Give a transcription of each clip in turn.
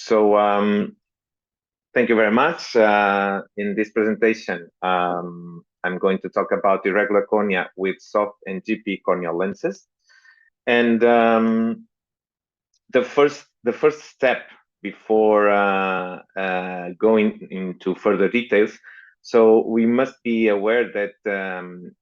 Thank you very much. In this presentation, I'm going to talk about irregular cornea with soft and GP corneal lenses. And the first step before going into further details, so we must be aware that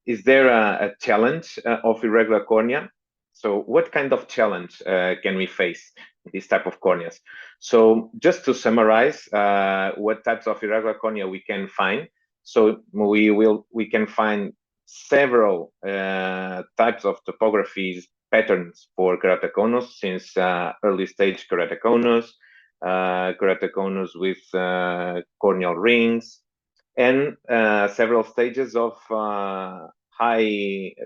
is there a challenge of irregular cornea? So what kind of challenge can we face in this type of corneas? So just to summarize what types of irregular cornea we can find. So we can find several types of topographies patterns for keratoconus, since early stage keratoconus, keratoconus with corneal rings, and several stages of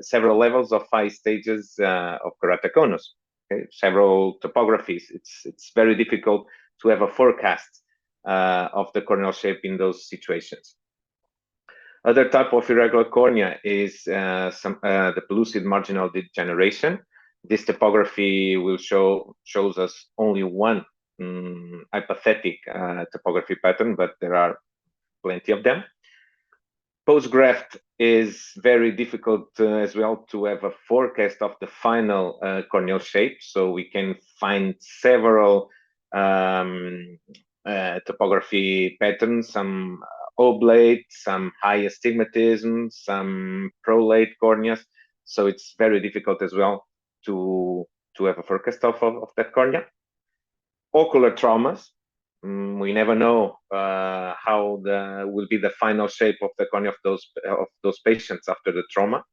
several levels of high stages of keratoconus. Okay? Several topographies. It's very difficult to have a forecast of the corneal shape in those situations. Other type of irregular cornea is the pellucid marginal degeneration. This topography will shows us only one hypothetic topography pattern, but there are plenty of them. Post-graft is very difficult as well to have a forecast of the final corneal shape, so we can find several topography patterns, some oblate, some high astigmatism, some prolate corneas, so it's very difficult as well to have a forecast of that cornea. Ocular traumas, we never know how will be the final shape of the cornea of those patients after the trauma.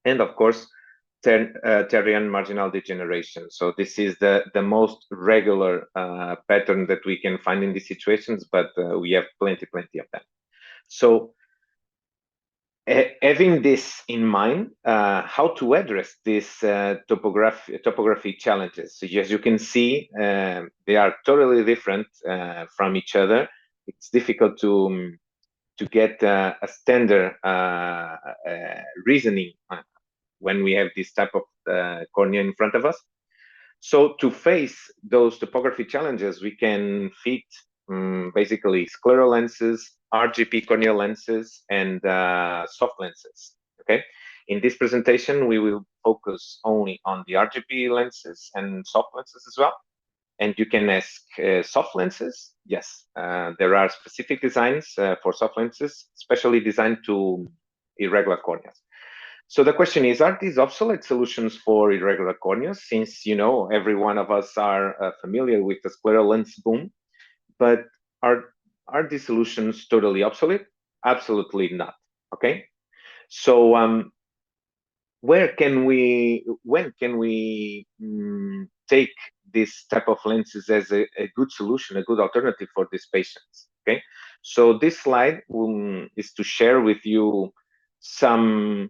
And of course, Terrian marginal degeneration. So this is the most regular pattern that we can find in these situations, but we have plenty of them. So having this in mind, how to address these topography challenges? So as you can see, they are totally different from each other. It's difficult to get a standard reasoning when we have this type of cornea in front of us. So to face those topography challenges, we can fit basically scleral lenses, RGP corneal lenses, and soft lenses. Okay. In this presentation, we will focus only on the RGP lenses and soft lenses as well. And you can ask soft lenses. Yes, there are specific designs for soft lenses, specially designed to irregular corneas. So the question is, are these obsolete solutions for irregular corneas? Since, you know, every one of us are familiar with the scleral lens boom, but are these solutions totally obsolete? Absolutely not. Okay. So when can we take this type of lenses as a good solution, a good alternative for these patients? Okay. So this slide is to share with you some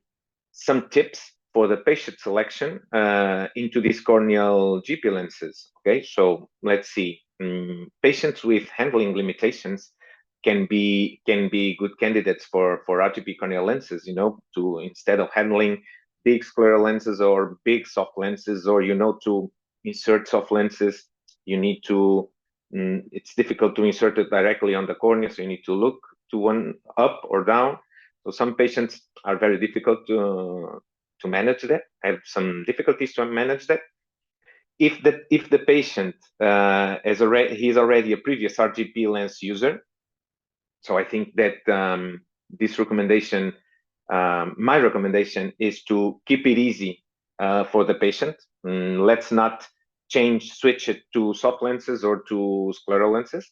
tips for the patient selection into these corneal GP lenses. Okay, so let's see. Patients with handling limitations can be good candidates for RGP corneal lenses. You know, to instead of handling big scleral lenses or big soft lenses, or to insert soft lenses, you need to. It's difficult to insert it directly on the cornea, so you need to look to one up or down. So some patients are very difficult to manage that, have some difficulties to manage that. If the patient he's already a previous RGP lens user, so I think that this recommendation, my recommendation is to keep it easy for the patient. Let's not switch it to soft lenses or to scleral lenses.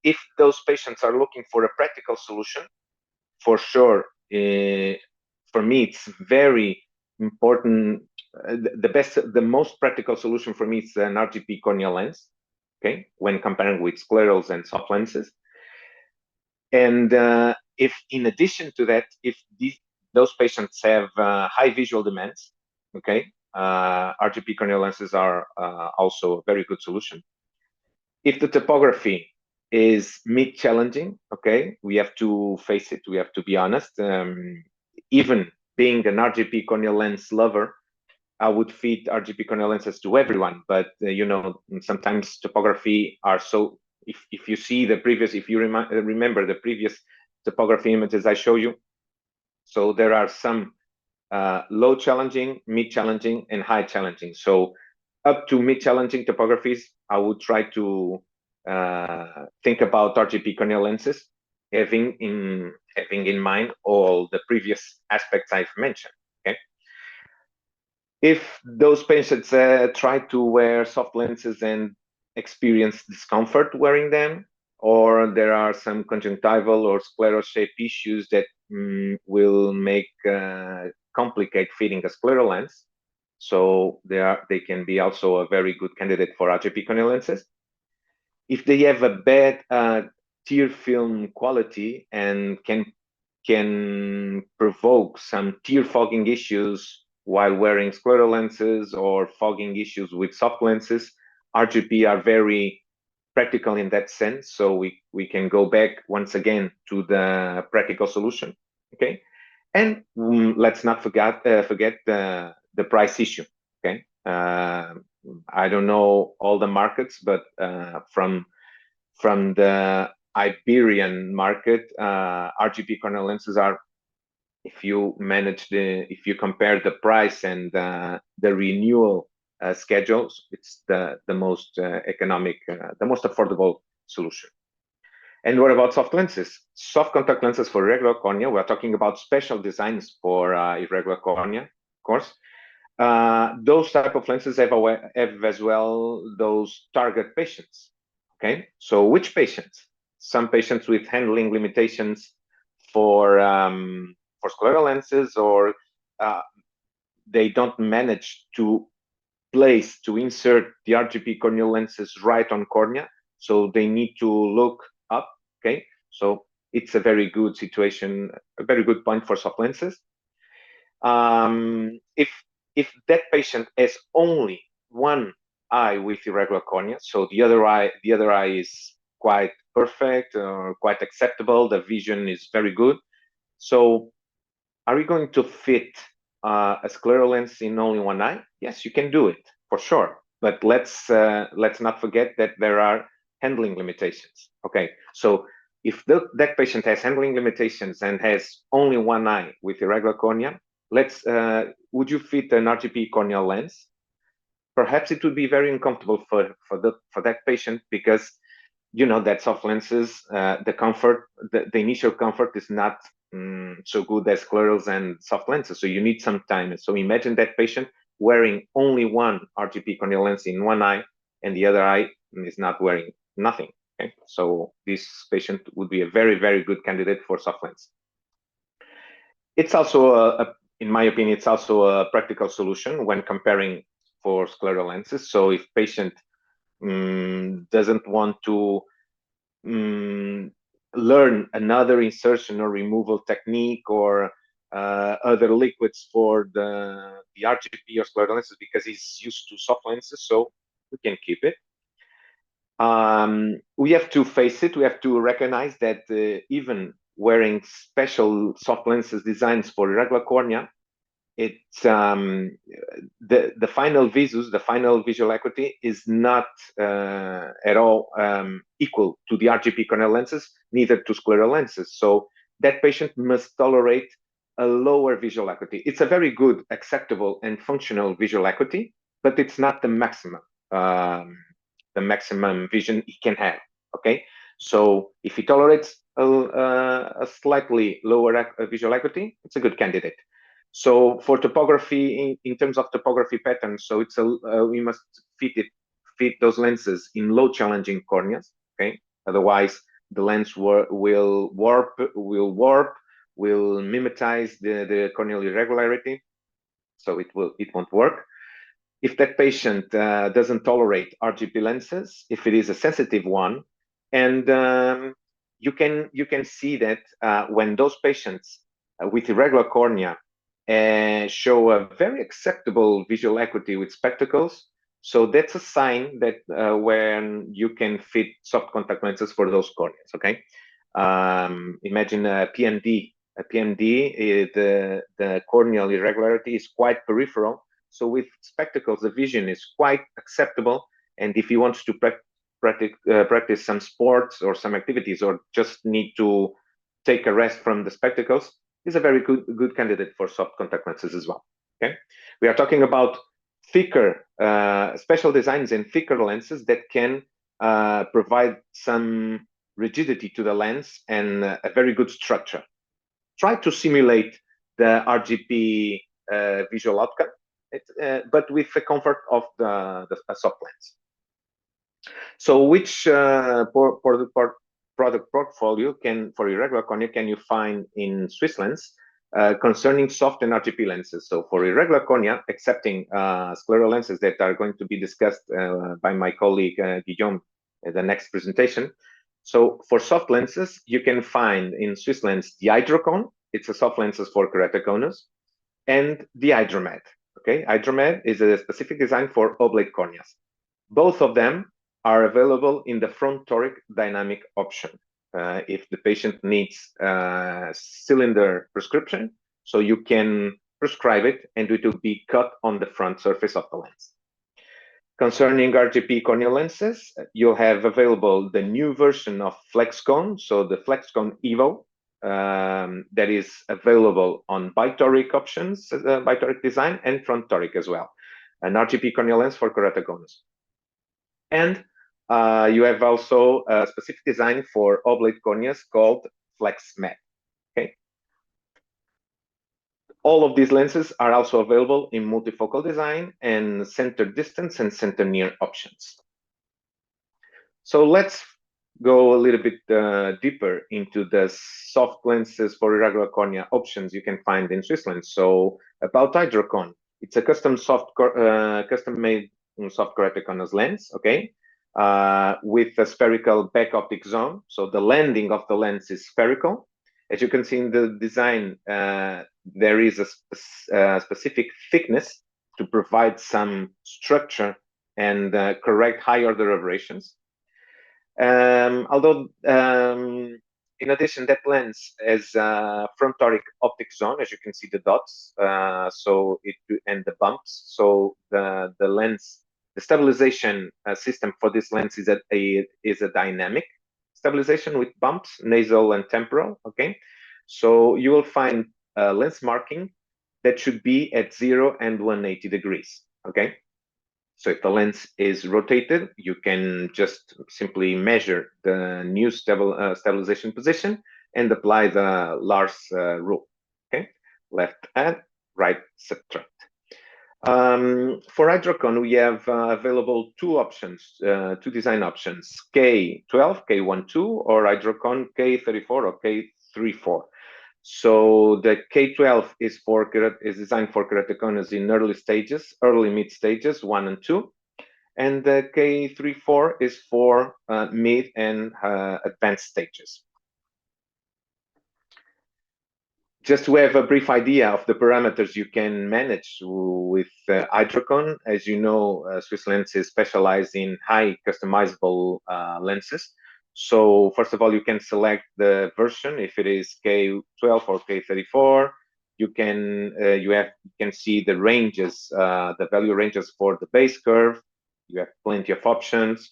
If those patients are looking for a practical solution, for sure, for me, it's very important. The most practical solution for me is an RGP corneal lens, okay, when comparing with sclerals and soft lenses. And if in addition to that, if those patients have high visual demands, okay, RGP corneal lenses are also a very good solution. If the topography is challenging, okay, we have to face it, we have to be honest. Even being an RGP corneal lens lover, I would fit RGB corneal lenses to everyone, but you know, sometimes topography are so. If you see the previous, if you remember the previous topography images I show you, so there are some low challenging, mid challenging, and high challenging. So up to mid challenging topographies, I would try to think about RGB corneal lenses, having in mind all the previous aspects I've mentioned. Okay. If those patients try to wear soft lenses and experience discomfort wearing them, or there are some conjunctival or scleral shape issues that will make complicate fitting a scleral lens, so they can be also a very good candidate for RGP corneal lenses. If they have a bad tear film quality and can provoke some tear fogging issues while wearing scleral lenses or fogging issues with soft lenses, RGP are very practical in that sense. So we can go back once again to the practical solution. Okay, and let's not forget the price issue. Okay, I don't know all the markets, but from the Iberian market, RGB corneal lenses are, if you compare the price and the renewal schedules, it's the most economic, the most affordable solution. And what about soft lenses? Soft contact lenses for irregular cornea. We're talking about special designs for irregular cornea, of course. Those type of lenses have as well those target patients. Okay, so which patients? Some patients with handling limitations for scleral lenses, or they don't manage to insert the RGP corneal lenses right on cornea, so they need to look up. Okay, so it's a very good situation, a very good point for soft lenses. If that patient has only one eye with irregular cornea, so the other eye is quite perfect or quite acceptable, the vision is very good, so are we going to fit a scleral lens in only one eye? Yes, you can do it for sure, but let's not forget that there are handling limitations. Okay, so if that patient has handling limitations and has only one eye with irregular cornea, would you fit an RGP corneal lens? Perhaps it would be very uncomfortable for that patient, because you know that soft lenses, the initial comfort is not so good as sclerals and soft lenses, so you need some time. So imagine that patient wearing only one RGP corneal lens in one eye, and the other eye is not wearing nothing. Okay, so this patient would be a very, very good candidate for soft lens. It's also in my opinion, it's also a practical solution when comparing for scleral lenses. So if patient doesn't want to learn another insertion or removal technique, or other liquids for the RGP or scleral lenses, because he's used to soft lenses, so we can keep it. We have to face it. We have to recognize that even wearing special soft lenses designs for irregular cornea, it's the final visus, the final visual acuity, is not at all equal to the RGP corneal lenses, neither to scleral lenses. So that patient must tolerate a lower visual acuity. It's a very good, acceptable, and functional visual acuity, but it's not the maximum vision he can have. Okay, so if he tolerates a slightly lower visual acuity, it's a good candidate. So for topography, in terms of topography patterns, so it's we must fit those lenses in low challenging corneas. Okay, otherwise the lens will warp, will mimetize the corneal irregularity, so it won't work. If that patient doesn't tolerate RGP lenses, if it is a sensitive one, and you can see that when those patients with irregular cornea show a very acceptable visual acuity with spectacles, so that's a sign that when you can fit soft contact lenses for those corneas. Okay, imagine a PMD. A PMD, the corneal irregularity is quite peripheral, So with spectacles, the vision is quite acceptable. And if you want to practice some sports or some activities, or just need to take a rest from the spectacles, is a very good candidate for soft contact lenses as well. Okay, we are talking about thicker, special designs and thicker lenses that can provide some rigidity to the lens and a very good structure. Try to simulate the RGP visual outcome, but with the comfort of the soft lens. So which product portfolio for irregular cornea can you find in Swiss Lens concerning soft and RGP lenses? So for irregular cornea, excepting scleral lenses that are going to be discussed by my colleague Guillaume in the next presentation. So for soft lenses, you can find in Swiss Lens the Hydrocon. It's a soft lenses for keratoconus, and the Hydromed. Okay, Hydromed is a specific design for oblate corneas. Both of them are available in the front toric dynamic option. If the patient needs cylinder prescription, so you can prescribe it and it will be cut on the front surface of the lens. Concerning RGP corneal lenses, you'll have available the new version of FlexCone, so the FlexCone Evo, that is available on bitoric options, bitoric design, and front toric as well. An RGP corneal lens for keratoconus. And you have also a specific design for oblate corneas called FlexMed. Okay. All of these lenses are also available in multifocal design and center distance and center near options. So let's go a little bit deeper into the soft lenses for irregular cornea options you can find in Swiss Lens. So about Hydrocon, it's a custom-made soft keratoconus lens, okay, with a spherical back optic zone. So the landing of the lens is spherical. As you can see in the design, there is a specific thickness to provide some structure and correct high order aberrations. Although in addition, that lens has a front toric optic zone, as you can see the dots, and the bumps. So the lens, the stabilization system for this lens is a dynamic stabilization with bumps, nasal and temporal. Okay, so you will find lens marking that should be at 0 and 180 degrees. Okay. So if the lens is rotated, you can just simply measure the new stabilization position and apply the Lars rule. Okay, left add, right subtract. For Hydrocon, we have available two options, two design options: K12, K12, or Hydrocon K34 or K34. So the K12 is designed for keratoconus in early stages, early mid stages 1 and 2, and the K34 is for mid and advanced stages. Just to have a brief idea of the parameters you can manage with Hydrocon, as you know, Swiss Lens is specialized in high customizable lenses. So first of all, you can select the version if it is K12 or K34. You can see the ranges, the value ranges for the base curve. You have plenty of options,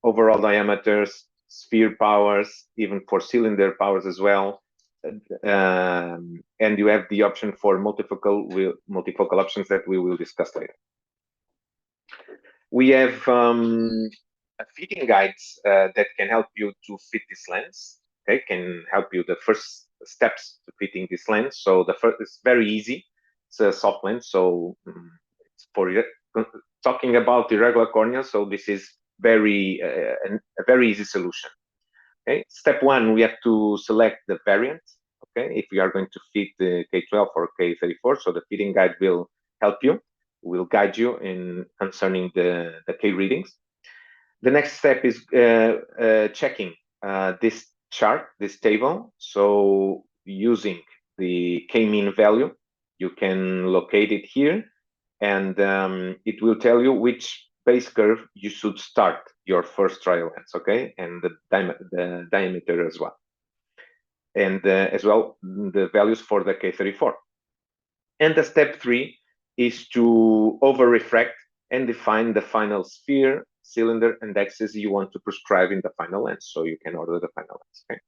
overall diameters, sphere powers, even for cylinder powers as well. And you have the option for multifocal options that we will discuss later. We have fitting guides that can help you to fit this lens. Okay, can help you the first steps to fitting this lens. So the first is very easy. It's a soft lens, so it's for talking about irregular cornea. So this is a very easy solution. Okay, step one, we have to select the variant. Okay, if we are going to fit the K12 or K34, so the fitting guide will help you, will guide you in concerning the K readings. The next step is checking this chart, this table. So using the K-mean value, you can locate it here, and it will tell you which base curve you should start your first trial lens, okay, and the diameter as well, and as well the values for the K34. And the step 3 is to over-refract and define the final sphere, cylinder, and axis you want to prescribe in the final lens, so you can order the final lens. Okay?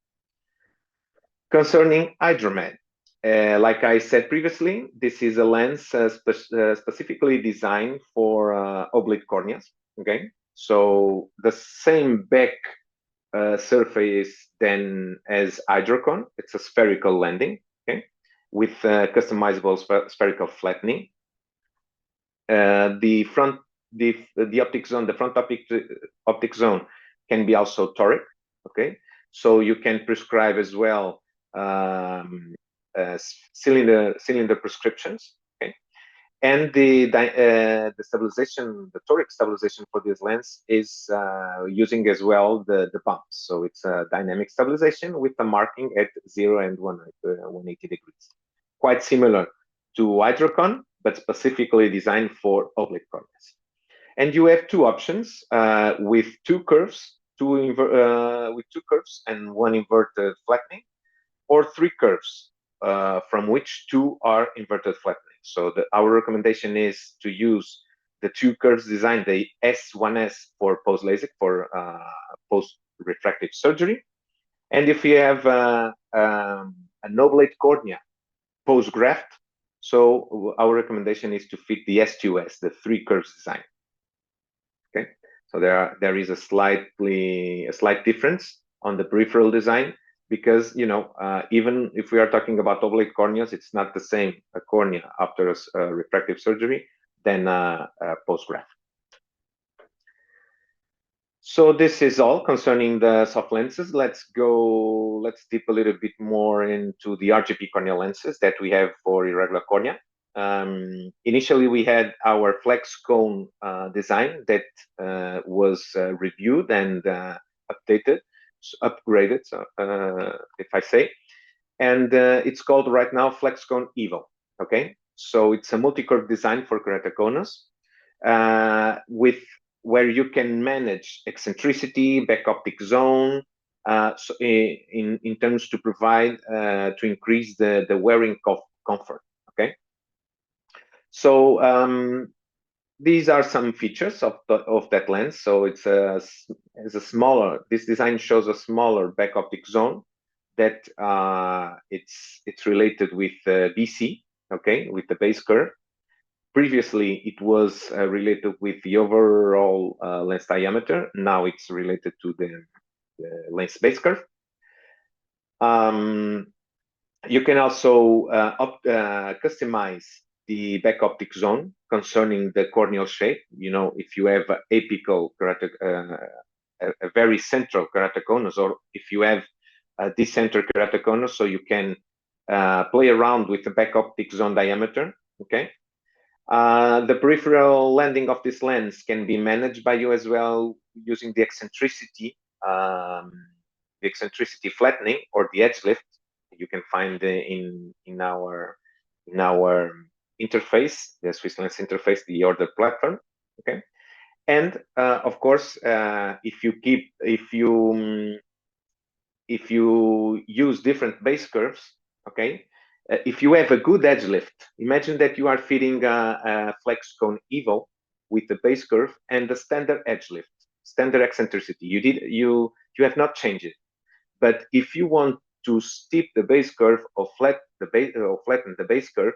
Concerning Hydromed, like I said previously, this is a lens specifically designed for oblique corneas. Okay, so the same back surface then as Hydrocon. It's a spherical landing, okay, with customizable spherical flattening. The optic zone, the front optic zone can be also toric, okay, so you can prescribe as well cylinder prescriptions, okay, and the stabilization, the toric stabilization for this lens is using as well the bumps. So it's a dynamic stabilization with a marking at 0 and 180 degrees. Quite similar to Hydrocon, but specifically designed for oblique corneas. And you have two options with two curves, with two curves and one inverted flattening, or three curves, from which two are inverted flattening. So our recommendation is to use the two curves design, the S1S for post-LASIK, for post-refractive surgery. And if you have an oblate cornea post-graft, so our recommendation is to fit the S2S, the three curves design. Okay, so there is a slight difference on the peripheral design, because even if we are talking about oblate corneas, it's not the same a cornea after a refractive surgery than post-graft. So this is all concerning the soft lenses. Let's dip a little bit more into the RGP corneal lenses that we have for irregular cornea. Initially, we had our flex cone design that was reviewed and updated, upgraded, if I say, and it's called right now Flex Cone Evo. Okay, so it's a multi-curve design for keratoconus, with where you can manage eccentricity, back optic zone, so in terms to provide to increase the wearing comfort. Okay, so these are some features of that lens. So it's this design shows a smaller back optic zone that it's related with BC, okay, with the base curve. Previously, it was related with the overall lens diameter. Now it's related to the lens base curve. You can also customize the back optic zone concerning the corneal shape. If you have apical a very central keratoconus, or if you have a decenter keratoconus, so you can play around with the back optic zone diameter. Okay. The peripheral landing of this lens can be managed by you as well using the eccentricity flattening or the edge lift. You can find in our interface, the Swiss Lens interface, the order platform. Okay, and of course, if you use different base curves, okay. If you have a good edge lift, imagine that you are fitting a Flex Cone Evo with the base curve and the standard edge lift, standard eccentricity. You have not changed it. But if you want to steep the base curve or flatten the base curve,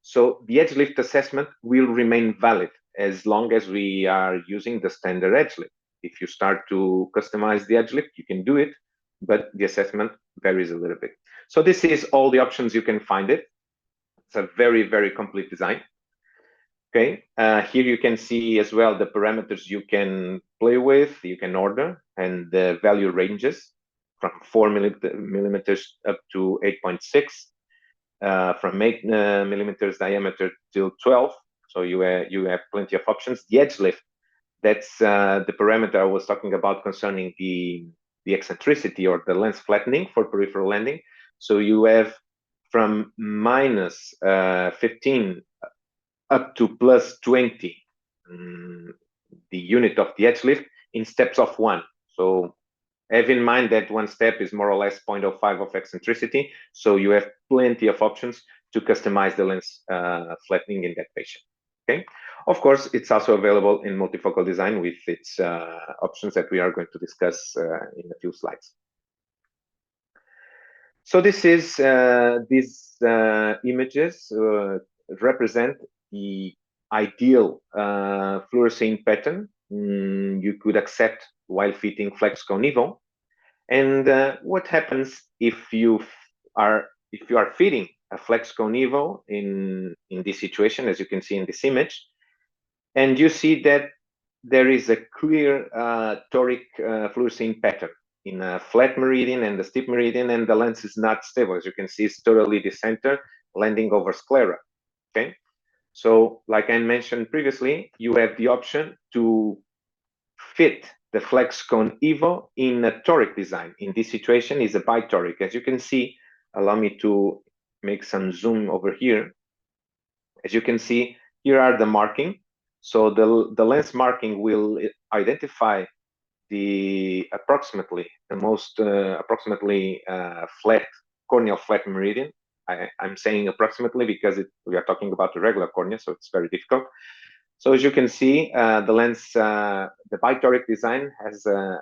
so the edge lift assessment will remain valid as long as we are using the standard edge lift. If you start to customize the edge lift, you can do it, but the assessment varies a little bit. So this is all the options you can find it. It's a very, very complete design. Okay, here you can see as well the parameters you can play with, you can order, and the value ranges from 4 millimeters up to 8.6, from 8 millimeters diameter till 12. So you have plenty of options. The edge lift, that's the parameter I was talking about concerning the eccentricity or the lens flattening for peripheral landing. So you have from minus 15 up to plus 20, the unit of the edge lift in steps of 1. So have in mind that one step is more or less 0.05 of eccentricity. So you have plenty of options to customize the lens flattening in that patient. Okay. Of course, it's also available in multifocal design with its options that we are going to discuss in a few slides. So this is these images represent the ideal fluorescein pattern you could accept while fitting FlexCone Evo. And what happens if you are fitting a FlexCone Evo in this situation, as you can see in this image, and you see that there is a clear toric fluorescein pattern in a flat meridian and the steep meridian, and the lens is not stable. As you can see, it's totally decentered, landing over sclera. Okay, so like I mentioned previously, you have the option to fit the FlexCone Evo in a toric design. In this situation, is a bitoric. As you can see, allow me to make some zoom over here. As you can see, here are the marking. So the lens marking will identify the approximately flat corneal flat meridian. I'm saying approximately because we are talking about the regular cornea, so it's very difficult. So as you can see, the lens, the bitoric design has a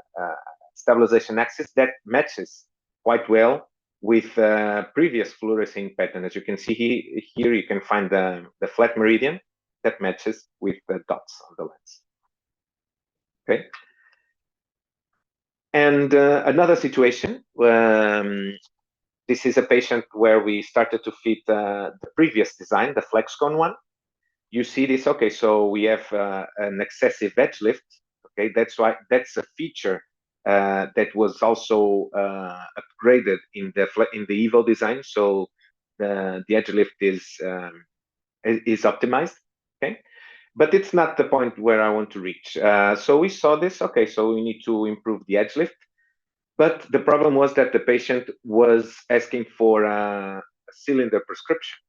stabilization axis that matches quite well with previous fluorescein pattern. As you can see here you can find the flat meridian that matches with the dots on the lens. Okay. And another situation, this is a patient where we started to fit the previous design, the FlexCone one. You see this, okay, so we have an excessive edge lift. Okay, that's a feature that was also upgraded in the Evo design. So the edge lift is optimized. Okay, but it's not the point where I want to reach. So we saw this. Okay, so we need to improve the edge lift. But the problem was that the patient was asking for a cylinder prescription.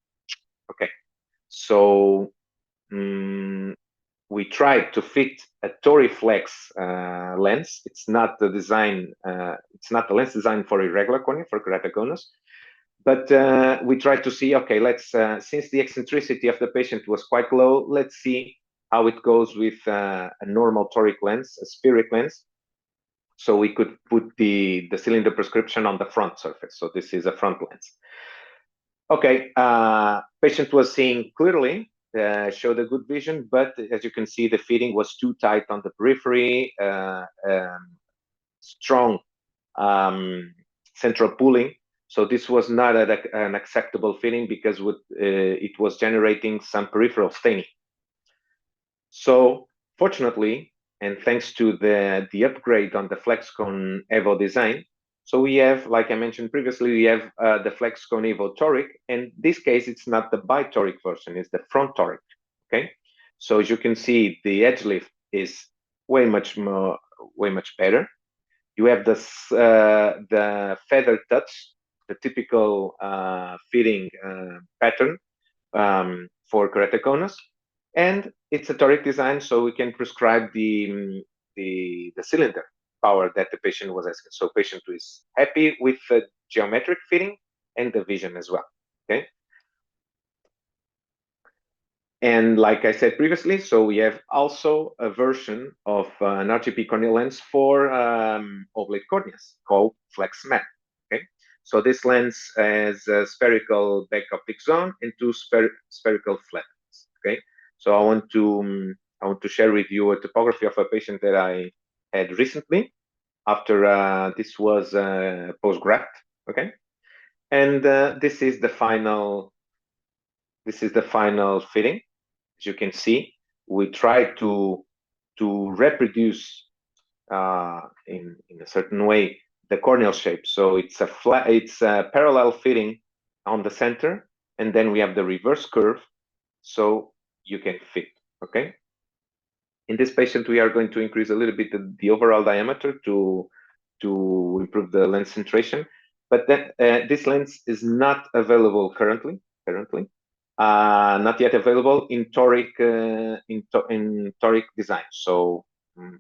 Okay, so we tried to fit a Toriflex lens. It's not the design. It's not the lens designed for irregular cornea, for keratoconus. But we tried to see. Okay, let's since the eccentricity of the patient was quite low, let's see how it goes with a normal toric lens, a spheric lens. So we could put the cylinder prescription on the front surface. So this is a front lens. Okay, patient was seeing clearly, showed a good vision, but as you can see, the fitting was too tight on the periphery, strong central pulling. So this was not an acceptable fitting because it was generating some peripheral staining. So fortunately, and thanks to the upgrade on the FlexCone Evo design, so we have, like I mentioned previously, we have the FlexCone Evo toric, and in this case, it's not the bitoric version, it's the front toric, okay? So as you can see, the edge lift is way much better. You have the feather touch, the typical fitting pattern for keratoconus, and it's a toric design, so we can prescribe the cylinder power that the patient was asking. So patient is happy with the geometric fitting and the vision as well. Okay. And like I said previously, so we have also a version of an RGP corneal lens for oblate corneas called FlexMat. Okay. So this lens has a spherical back optic zone and two spherical flaps. Okay. So I want to share with you a topography of a patient that I had recently after this was post-graft. Okay. And this is the final fitting. As you can see, we try to reproduce in a certain way the corneal shape. So it's a parallel fitting on the center, and then we have the reverse curve, so you can fit. Okay. In this patient, we are going to increase a little bit the overall diameter to improve the lens centration, but then this lens is not available currently. Not yet available in toric design. So,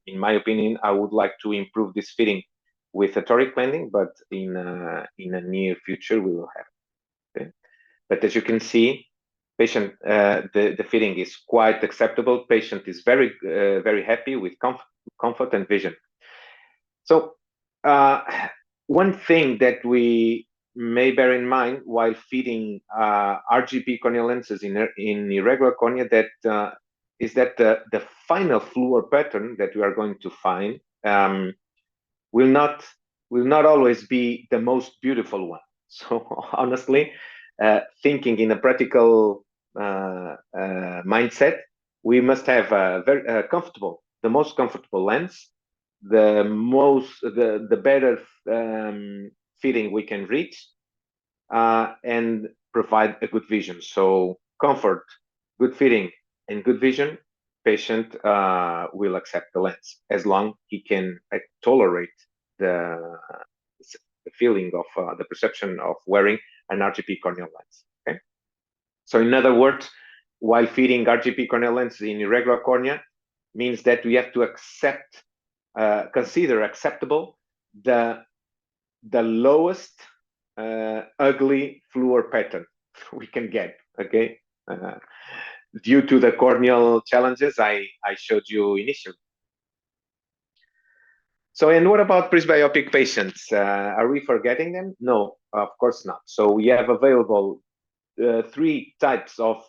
in my opinion, I would like to improve this fitting with a toric landing, but in a near future we will have. Okay? But as you can see, Patient, the fitting is quite acceptable. Patient is very happy with comfort and vision. So one thing that we may bear in mind while fitting RGP corneal lenses in irregular cornea is that the final fluor pattern that we are going to find will not always be the most beautiful one. So honestly, thinking in a practical mindset, we must have a very the most comfortable lens, the better fitting we can reach, and provide a good vision. So comfort, good fitting, and good vision, patient will accept the lens as long he can tolerate the feeling of the perception of wearing an RGP corneal lens. Okay, so in other words, while fitting RGP corneal lenses in irregular cornea, means that we have to consider acceptable the lowest ugly fluor pattern we can get. Okay, due to the corneal challenges I showed you initially. So, and what about presbyopic patients? Are we forgetting them? No, of course not. So we have available three types of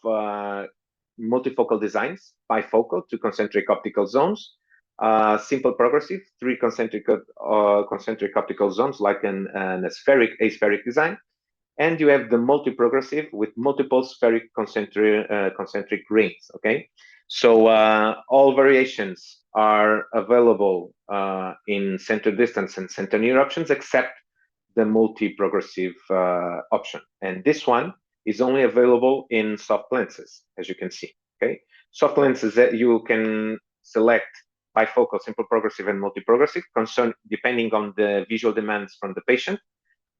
multifocal designs: bifocal, two concentric optical zones; simple progressive, three concentric optical zones, like an aspheric design; and you have the multi-progressive with multiple spheric concentric rings. Okay, so all variations are available in center distance and center near options, except the multi-progressive option, and this one is only available in soft lenses, as you can see. Okay, soft lenses that you can select bifocal, simple progressive, and multi-progressive, depending on the visual demands from the patient.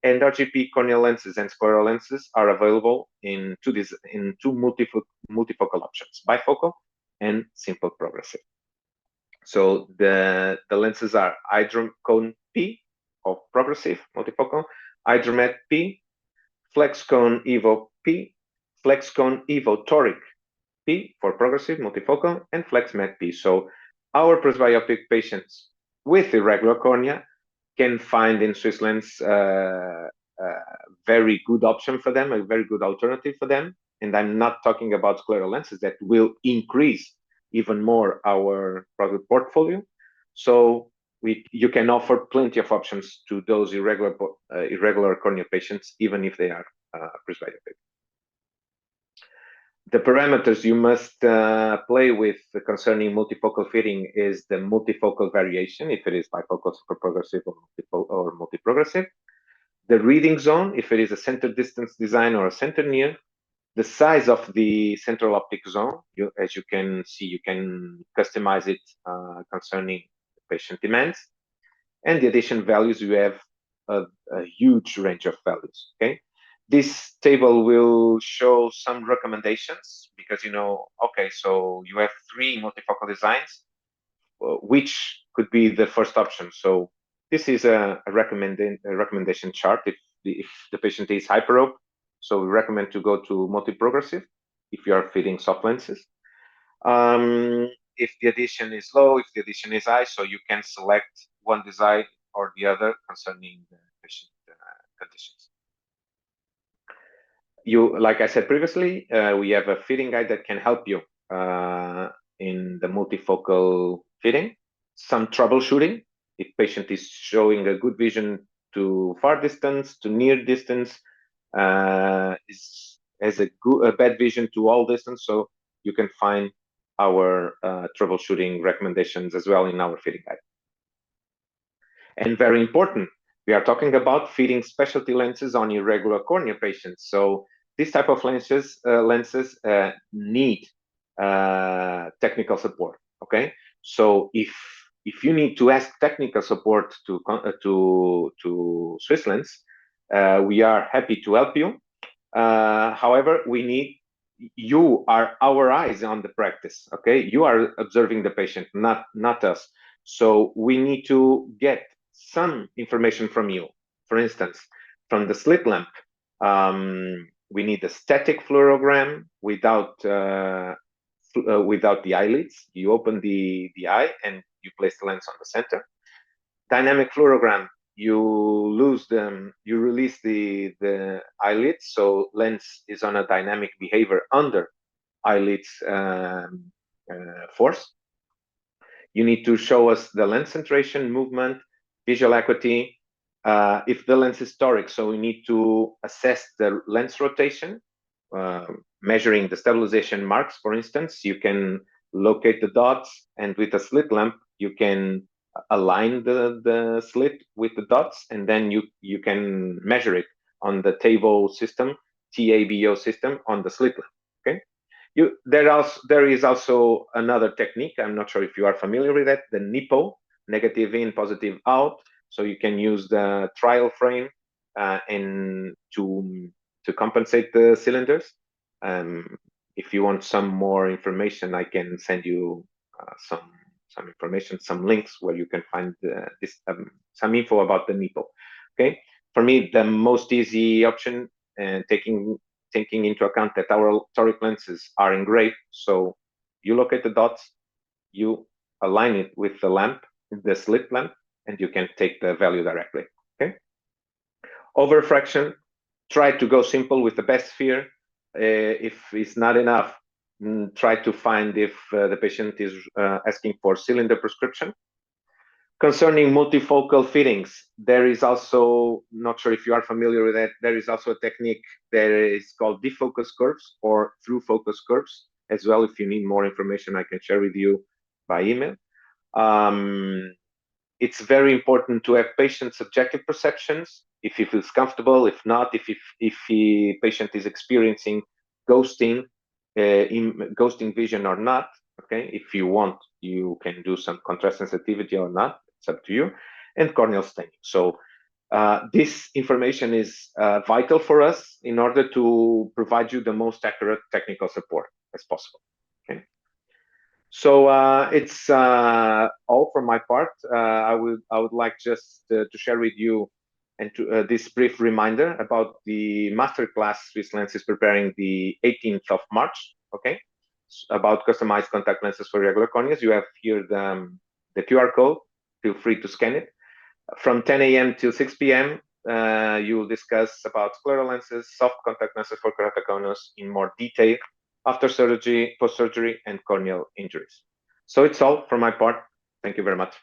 And RGP corneal lenses and scleral lenses are available in two multifocal options: bifocal and simple progressive. So the lenses are Hydrocone P of progressive multifocal, Hydromet P, Flexcone Evo P, Flexcone Evo Toric P for progressive multifocal, and FlexMed P. So our presbyopic patients with irregular cornea can find in Swiss lens a very good option for them, a very good alternative for them. And I'm not talking about scleral lenses that will increase even more our product portfolio. So you can offer plenty of options to those irregular cornea patients, even if they are presbyopic. The parameters you must play with concerning multifocal fitting is the multifocal variation, if it is bifocal, super progressive, or multi-progressive. The reading zone, if it is a center distance design or a center near. The size of the central optic zone, as you can see, you can customize it concerning patient demands. And the addition values, you have a huge range of values. Okay, this table will show some recommendations because okay, so you have three multifocal designs, which could be the first option. So this is a recommendation chart if the patient is hyperope. So we recommend to go to multi-progressive if you are fitting soft lenses. If the addition is low, if the addition is high, so you can select one design or the other concerning the patient conditions. Like I said previously, we have a fitting guide that can help you in the multifocal fitting. Some troubleshooting, if patient is showing a good vision to far distance, to near distance, has a bad vision to all distance, so you can find our troubleshooting recommendations as well in our fitting guide. And very important, we are talking about fitting specialty lenses on irregular cornea patients. So this type of lenses need technical support. Okay, so if you need to ask technical support to Swiss Lens, we are happy to help you. However, you are our eyes on the practice. Okay, you are observing the patient, not us. So we need to get some information from you. For instance, from the slit lamp, we need a static fluorogram without the eyelids. You open the eye and you place the lens on the center. Dynamic fluorogram, you release the eyelids, so lens is on a dynamic behavior under eyelids force. You need to show us the lens centration, movement, visual acuity. If the lens is toric, so we need to assess the lens rotation, measuring the stabilization marks, for instance. You can locate the dots, and with a slit lamp, you can align the slit with the dots, and then you can measure it on the TABO system, TABO system on the slit lamp. Okay. There is also another technique. I'm not sure if you are familiar with that, the NIPO, negative in, positive out. So you can use the trial frame and to compensate the cylinders. If you want some more information, I can send you some information, some links where you can find some info about the NIPO. Okay, for me, the most easy option, and taking into account that our toric lenses are in gray, so you locate the dots, you align it with the lamp, the slit lamp, and you can take the value directly. Okay. Over fraction, try to go simple with the best sphere. If it's not enough, try to find if the patient is asking for cylinder prescription. Concerning multifocal fittings, there is also, not sure if you are familiar with that, there is also a technique that is called defocus curves or through focus curves as well. If you need more information, I can share with you by email. It's very important to have patient subjective perceptions, if he feels comfortable, if not, if the patient is experiencing ghosting, ghosting vision or not. Okay, if you want, you can do some contrast sensitivity or not. It's up to you. And corneal staining. So this information is vital for us in order to provide you the most accurate technical support as possible. Okay. So it's all from my part. I would like just to share with you and this brief reminder about the masterclass Swiss Lens is preparing the 18th of March. Okay, about customized contact lenses for irregular corneas. You have here the QR code. Feel free to scan it. From 10 a.m. till 6 p.m. You will discuss about scleral lenses, soft contact lenses for keratoconus in more detail, after surgery, post-surgery, and corneal injuries. So it's all from my part. Thank you very much.